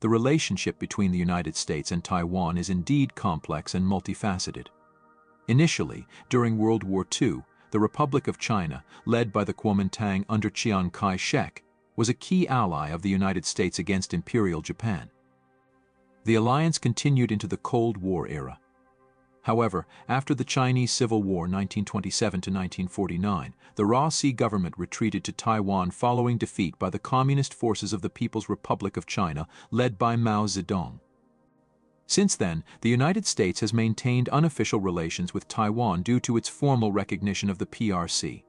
The relationship between the United States and Taiwan is indeed complex and multifaceted. Initially, during World War II, the Republic of China, led by the Kuomintang under Chiang Kai-shek, was a key ally of the United States against Imperial Japan. The alliance continued into the Cold War era. However, after the Chinese Civil War 1927 to 1949, the ROC government retreated to Taiwan following defeat by the Communist forces of the People's Republic of China, led by Mao Zedong. Since then, the United States has maintained unofficial relations with Taiwan due to its formal recognition of the PRC.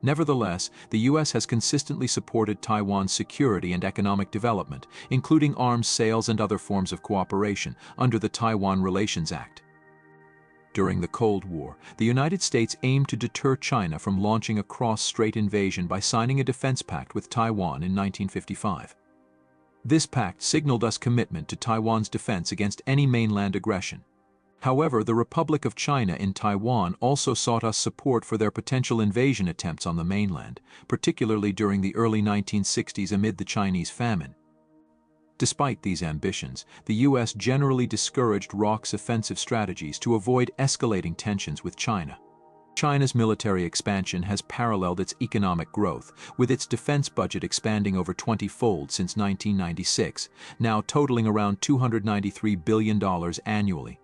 Nevertheless, the U.S. has consistently supported Taiwan's security and economic development, including arms sales and other forms of cooperation, under the Taiwan Relations Act. During the Cold War, the United States aimed to deter China from launching a cross-strait invasion by signing a defense pact with Taiwan in 1955. This pact signaled us commitment to Taiwan's defense against any mainland aggression. However, the Republic of China in Taiwan also sought us support for their potential invasion attempts on the mainland, particularly during the early 1960s amid the Chinese famine. Despite these ambitions, the U.S. generally discouraged ROC's offensive strategies to avoid escalating tensions with China. China's military expansion has paralleled its economic growth, with its defense budget expanding over 20-fold since 1996, now totaling around $293 billion annually.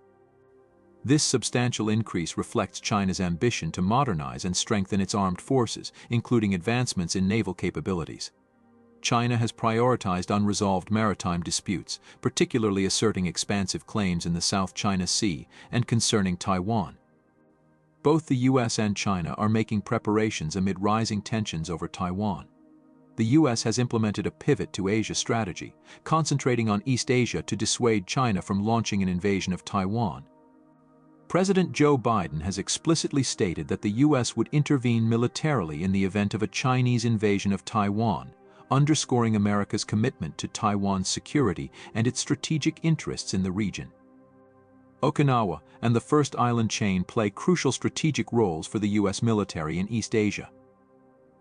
This substantial increase reflects China's ambition to modernize and strengthen its armed forces, including advancements in naval capabilities. China has prioritized unresolved maritime disputes, particularly asserting expansive claims in the South China Sea and concerning Taiwan. Both the U.S. and China are making preparations amid rising tensions over Taiwan. The U.S. has implemented a pivot to Asia strategy, concentrating on East Asia to dissuade China from launching an invasion of Taiwan. President Joe Biden has explicitly stated that the U.S. would intervene militarily in the event of a Chinese invasion of Taiwan, underscoring America's commitment to Taiwan's security and its strategic interests in the region. Okinawa and the First Island chain play crucial strategic roles for the U.S. military in East Asia.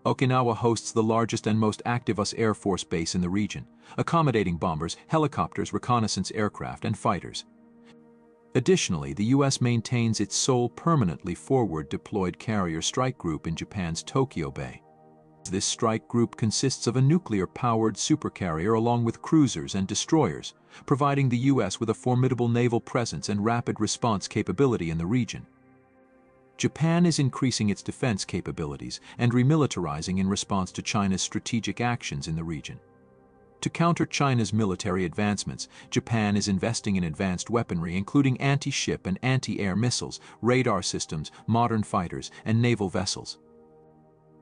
Okinawa hosts the largest and most active U.S. Air Force base in the region, accommodating bombers, helicopters, reconnaissance aircraft, and fighters. Additionally, the U.S. maintains its sole permanently forward-deployed carrier strike group in Japan's Tokyo Bay. This strike group consists of a nuclear-powered supercarrier along with cruisers and destroyers, providing the U.S. with a formidable naval presence and rapid response capability in the region. Japan is increasing its defense capabilities and remilitarizing in response to China's strategic actions in the region. To counter China's military advancements, Japan is investing in advanced weaponry including anti-ship and anti-air missiles, radar systems, modern fighters, and naval vessels.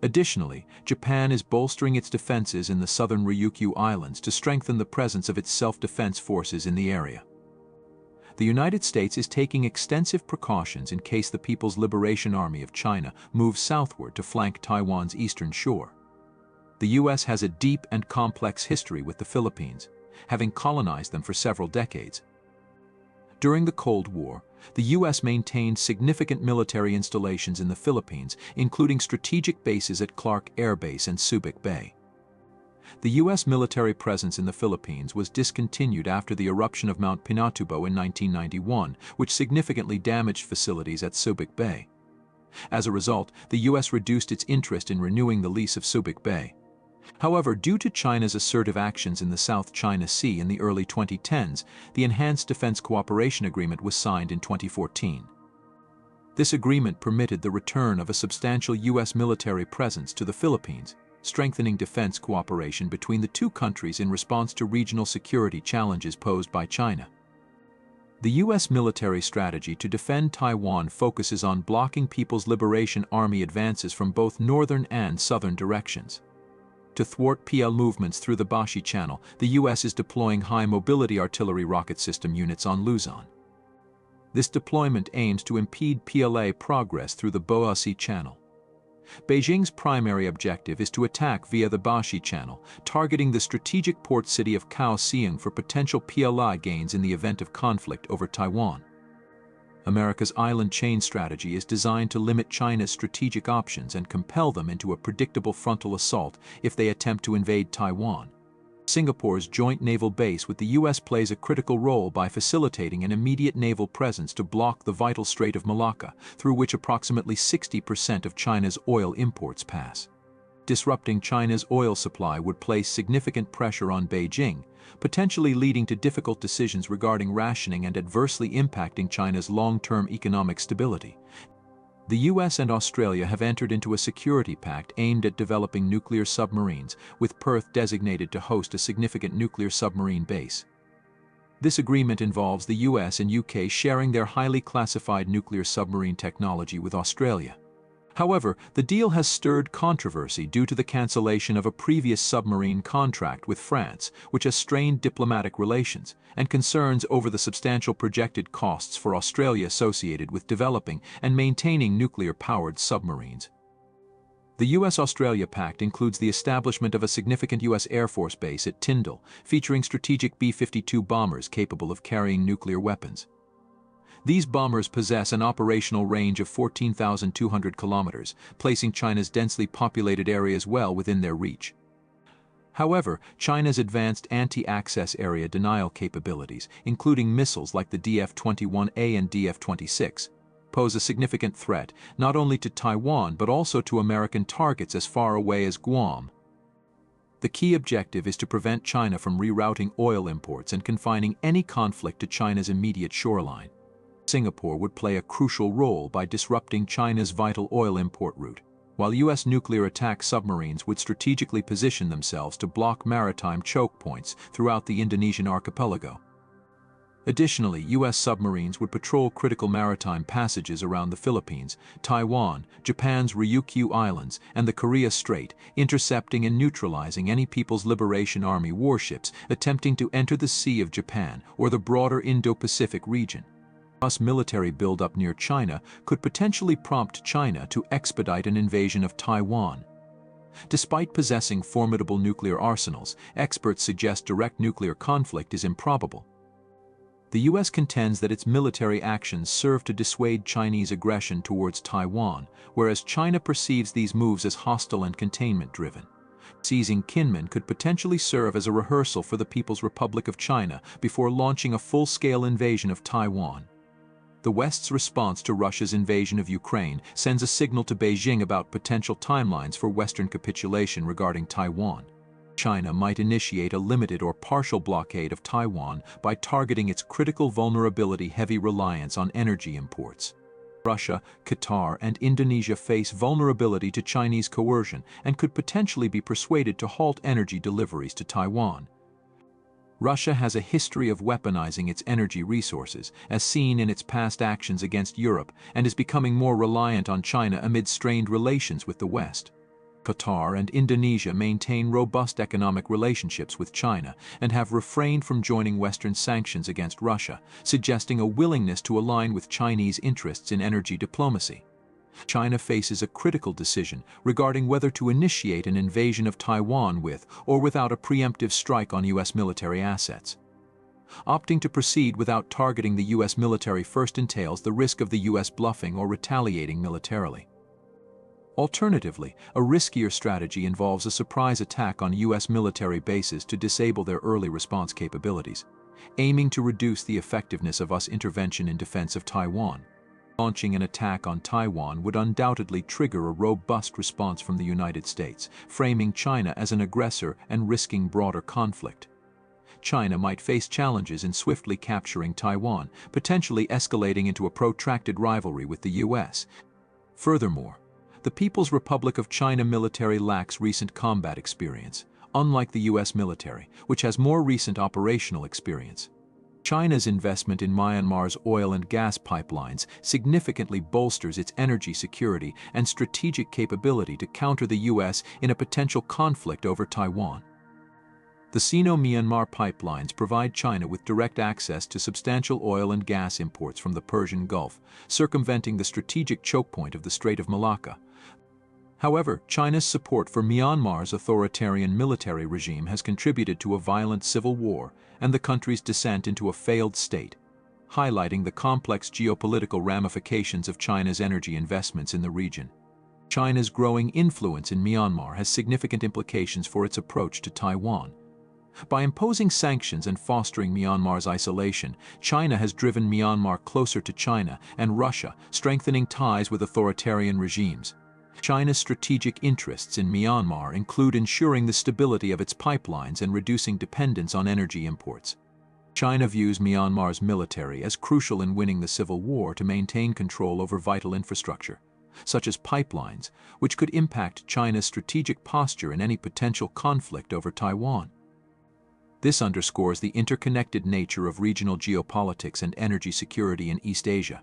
Additionally, Japan is bolstering its defenses in the southern Ryukyu Islands to strengthen the presence of its self-defense forces in the area. The United States is taking extensive precautions in case the People's Liberation Army of China moves southward to flank Taiwan's eastern shore. The U.S. has a deep and complex history with the Philippines, having colonized them for several decades. During the Cold War, the U.S. maintained significant military installations in the Philippines, including strategic bases at Clark Air Base and Subic Bay. The U.S. military presence in the Philippines was discontinued after the eruption of Mount Pinatubo in 1991, which significantly damaged facilities at Subic Bay. As a result, the U.S. reduced its interest in renewing the lease of Subic Bay. However, due to China's assertive actions in the South China Sea in the early 2010s, the Enhanced Defense Cooperation Agreement was signed in 2014. This agreement permitted the return of a substantial U.S. military presence to the Philippines, strengthening defense cooperation between the two countries in response to regional security challenges posed by China. The U.S. military strategy to defend Taiwan focuses on blocking People's Liberation Army advances from both northern and southern directions. To thwart PL movements through the Bashi Channel, the U.S. is deploying high-mobility artillery rocket system units on Luzon. This deployment aims to impede PLA progress through the Bashi Channel. Beijing's primary objective is to attack via the Bashi Channel, targeting the strategic port city of Kaohsiung for potential PLA gains in the event of conflict over Taiwan. America's island chain strategy is designed to limit China's strategic options and compel them into a predictable frontal assault if they attempt to invade Taiwan. Singapore's joint naval base with the US plays a critical role by facilitating an immediate naval presence to block the vital Strait of Malacca, through which approximately 60% of China's oil imports pass. Disrupting China's oil supply would place significant pressure on Beijing, potentially leading to difficult decisions regarding rationing and adversely impacting China's long-term economic stability. The US and Australia have entered into a security pact aimed at developing nuclear submarines, with Perth designated to host a significant nuclear submarine base. This agreement involves the US and UK sharing their highly classified nuclear submarine technology with Australia. However, the deal has stirred controversy due to the cancellation of a previous submarine contract with France, which has strained diplomatic relations, and concerns over the substantial projected costs for Australia associated with developing and maintaining nuclear-powered submarines. The US-Australia Pact includes the establishment of a significant US Air Force base at Tyndall, featuring strategic B-52 bombers capable of carrying nuclear weapons. These bombers possess an operational range of 14,200 kilometers, placing China's densely populated areas well within their reach. However, China's advanced anti-access area denial capabilities, including missiles like the DF-21A and DF-26, pose a significant threat not only to Taiwan but also to American targets as far away as Guam. The key objective is to prevent China from rerouting oil imports and confining any conflict to China's immediate shoreline. Singapore would play a crucial role by disrupting China's vital oil import route, while US nuclear attack submarines would strategically position themselves to block maritime choke points throughout the Indonesian archipelago. Additionally, US submarines would patrol critical maritime passages around the Philippines, Taiwan, Japan's Ryukyu Islands, and the Korea Strait, intercepting and neutralizing any People's Liberation Army warships attempting to enter the Sea of Japan or the broader Indo-Pacific region. US military buildup near China could potentially prompt China to expedite an invasion of Taiwan. Despite possessing formidable nuclear arsenals, experts suggest direct nuclear conflict is improbable. The US contends that its military actions serve to dissuade Chinese aggression towards Taiwan, whereas China perceives these moves as hostile and containment-driven. Seizing Kinmen could potentially serve as a rehearsal for the People's Republic of China before launching a full-scale invasion of Taiwan. The West's response to Russia's invasion of Ukraine sends a signal to Beijing about potential timelines for Western capitulation regarding Taiwan. China might initiate a limited or partial blockade of Taiwan by targeting its critical vulnerability-heavy reliance on energy imports. Russia, Qatar, and Indonesia face vulnerability to Chinese coercion and could potentially be persuaded to halt energy deliveries to Taiwan. Russia has a history of weaponizing its energy resources, as seen in its past actions against Europe, and is becoming more reliant on China amid strained relations with the West. Qatar and Indonesia maintain robust economic relationships with China and have refrained from joining Western sanctions against Russia, suggesting a willingness to align with Chinese interests in energy diplomacy. China faces a critical decision regarding whether to initiate an invasion of Taiwan with or without a preemptive strike on US military assets. Opting to proceed without targeting the US military first entails the risk of the US bluffing or retaliating militarily. Alternatively, a riskier strategy involves a surprise attack on US military bases to disable their early response capabilities, aiming to reduce the effectiveness of US intervention in defense of Taiwan. Launching an attack on Taiwan would undoubtedly trigger a robust response from the United States, framing China as an aggressor and risking broader conflict. China might face challenges in swiftly capturing Taiwan, potentially escalating into a protracted rivalry with the US. Furthermore, the People's Republic of China military lacks recent combat experience, unlike the US military, which has more recent operational experience. China's investment in Myanmar's oil and gas pipelines significantly bolsters its energy security and strategic capability to counter the US in a potential conflict over Taiwan. The Sino-Myanmar pipelines provide China with direct access to substantial oil and gas imports from the Persian Gulf, circumventing the strategic choke point of the Strait of Malacca. However, China's support for Myanmar's authoritarian military regime has contributed to a violent civil war and the country's descent into a failed state, highlighting the complex geopolitical ramifications of China's energy investments in the region. China's growing influence in Myanmar has significant implications for its approach to Taiwan. By imposing sanctions and fostering Myanmar's isolation, China has driven Myanmar closer to China and Russia, strengthening ties with authoritarian regimes. China's strategic interests in Myanmar include ensuring the stability of its pipelines and reducing dependence on energy imports. China views Myanmar's military as crucial in winning the civil war to maintain control over vital infrastructure, such as pipelines, which could impact China's strategic posture in any potential conflict over Taiwan. This underscores the interconnected nature of regional geopolitics and energy security in East Asia.